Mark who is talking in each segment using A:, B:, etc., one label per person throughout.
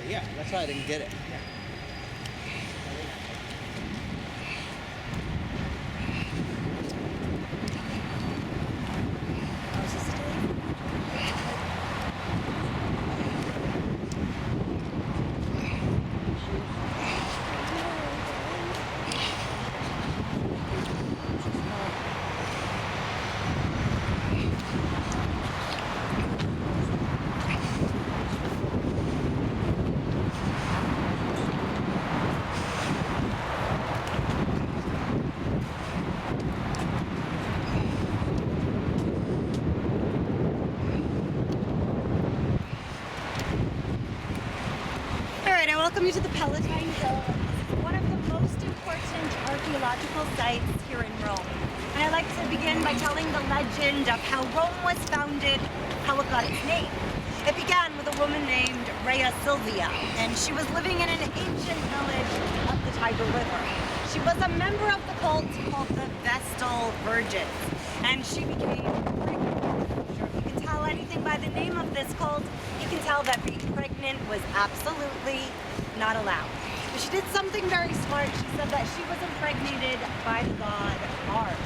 A: Yeah, that's why I didn't get it.
B: Alright, I welcome you to the Palantine Hill. It's one of the most important archaeological sites here in Rome. And I'd like to begin by telling the legend of how Rome was founded, how it got its name. It began with a woman named Rhea Silvia, and she was living in an ancient village of the Tiber River. She was a member of the cult called the Vestal Virgins, and she became pregnant. If you can tell anything by the name of this cult, you can tell that being pregnant was absolutely not allowed. But she did something very smart. She said that she was impregnated by the god Mars.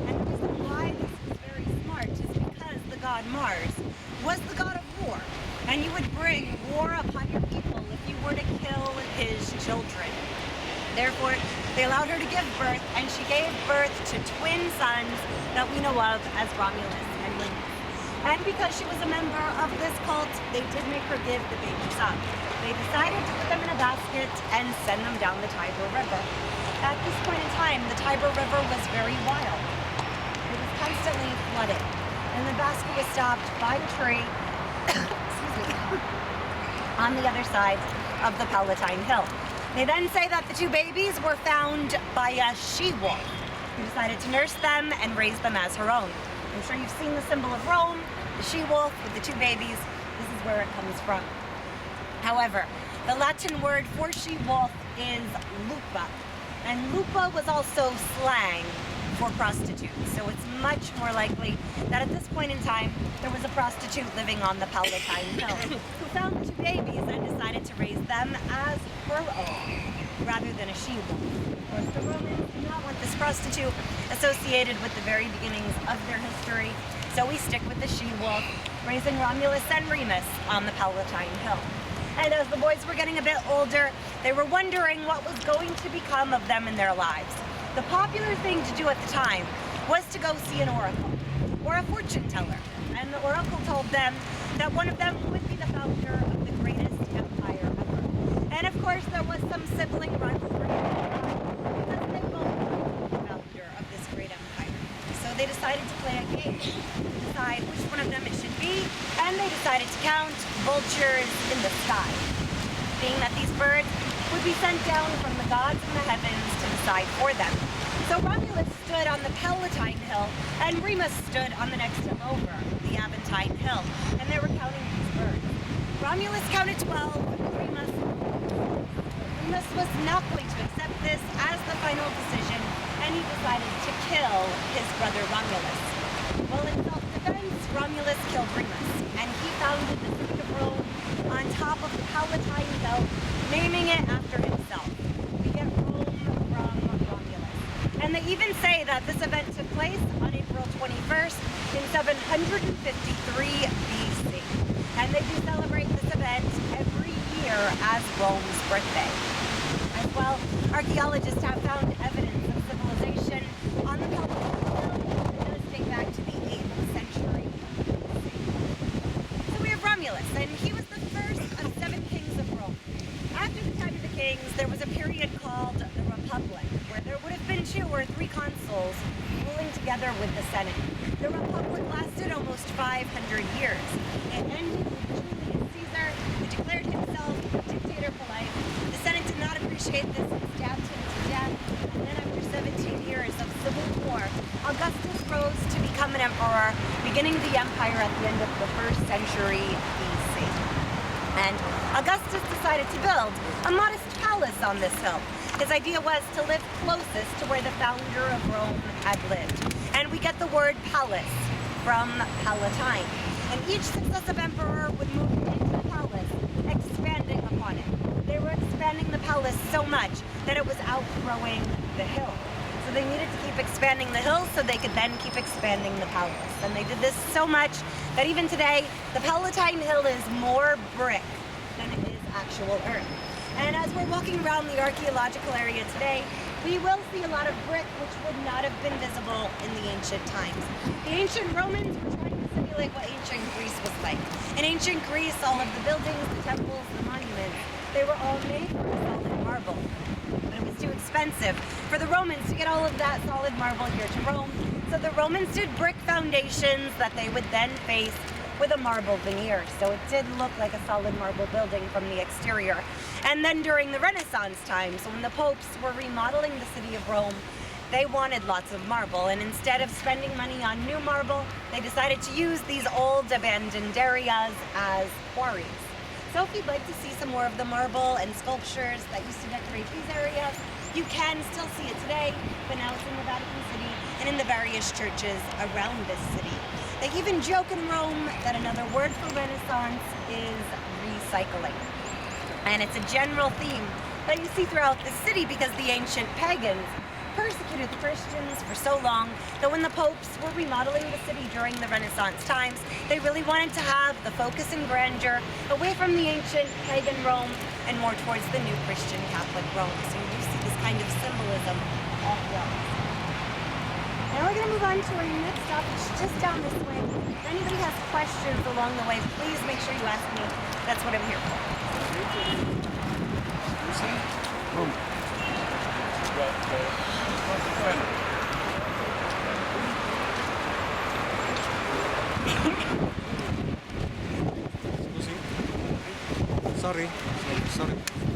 B: And the reason why this was very smart is because the god Mars was the god of war. And you would bring war upon your people if you were to kill his children. Therefore, they allowed her to give birth, and she gave birth to twin sons that we know of as Romulus and Remus. And because she was a member of this cult, they did make her give the babies up. They decided to put them in a basket and send them down the Tiber River. At this point in time, the Tiber River was very wild. It was constantly flooded, and the basket was stopped by a tree on the other side of the Palantine Hill. They then say that the two babies were found by a she-wolf who decided to nurse them and raise them as her own. I'm sure you've seen the symbol of Rome, the she-wolf with the two babies. This is where it comes from. However, the Latin word for she-wolf is lupa, and lupa was also slang for prostitutes. So it's much more likely that at this point in time, there was a prostitute living on the Palantine Hill who found the two babies and decided to raise them as her own, rather than a she-wolf. Of course, the Romans did not want this prostitute associated with the very beginnings of their history, so we stick with the she-wolf, raising Romulus and Remus on the Palantine Hill. And as the boys were getting a bit older, they were wondering what was going to become of them in their lives. The popular thing to do at the time was to go see an oracle, or a fortune teller. And the oracle told them that one of them would be the founder of the greatest empire ever. And of course, there was some sibling rivalry because they both were the founder of this great empire. So they decided to play a game to decide which one of them it should be, and they decided to count vultures in the sky, being that these birds would be sent down from the gods in the heavens to decide for them. So Romulus stood on the Palantine Hill, and Remus stood on the next hill over, the Aventine Hill, and they were counting these birds. Romulus counted 12, Remus was not going to accept this as the final decision, and he decided to kill his brother Romulus. Well, in self-defense, Romulus killed Remus, and he founded the city of Rome on top of the Palantine Hill, naming it after himself. We get Rome from Romulus. And they even say that this event took place on April 21st in 753 BC. And they do celebrate this event every year as Rome's birthday. As well, archaeologists have found evidence of civilization on the Palantine Hill that does date back to the 8th century. So we have Romulus, and he was the first of 7 kings of Rome. After the time of the kings, there was a period called the Republic, where there would have been 2 or 3 consuls ruling together with the Senate. The Republic lasted almost 500 years. It ended with Julius Caesar, who declared himself a dictator for life. The Senate did not appreciate this and stabbed him to death. And then after 17 years of civil war, Augustus rose to become an emperor, beginning the empire at the end of the 1st century BC. And Augustus decided to build a modest palace on this hill. His idea was to live closest to where the founder of Rome had lived. And we get the word palace from Palantine. And each successive emperor would move into the palace, expanding upon it. They were expanding the palace so much that it was outgrowing the hill. So they needed to keep expanding the hill so they could then keep expanding the palace. And they did this so much that even today, the Palantine Hill is more brick than it is actual earth. And as we're walking around the archaeological area today, we will see a lot of brick which would not have been visible in the ancient times. The ancient Romans were trying to simulate what ancient Greece was like. In ancient Greece, all of the buildings, the temples, the monuments, they were all made from solid marble. But it was too expensive for the Romans to get all of that solid marble here to Rome. So the Romans did brick foundations that they would then face with a marble veneer. So it did look like a solid marble building from the exterior. And then during the Renaissance times, when the popes were remodeling the city of Rome, they wanted lots of marble. And instead of spending money on new marble, they decided to use these old abandoned areas as quarries. So if you'd like to see some more of the marble and sculptures that used to decorate these areas, you can still see it today, but now it's in the Vatican City and in the various churches around this city. They even joke in Rome that another word for Renaissance is recycling. And it's a general theme that you see throughout the city because the ancient pagans persecuted the Christians for so long that when the popes were remodeling the city during the Renaissance times, they really wanted to have the focus and grandeur away from the ancient pagan Rome and more towards the new Christian Catholic Rome. So you do see this kind of symbolism all throughout. Now we're going to move on to our next stop, which is just down this way. If anybody has questions along the way, please make sure you ask me. That's what I'm here for.
A: Sorry.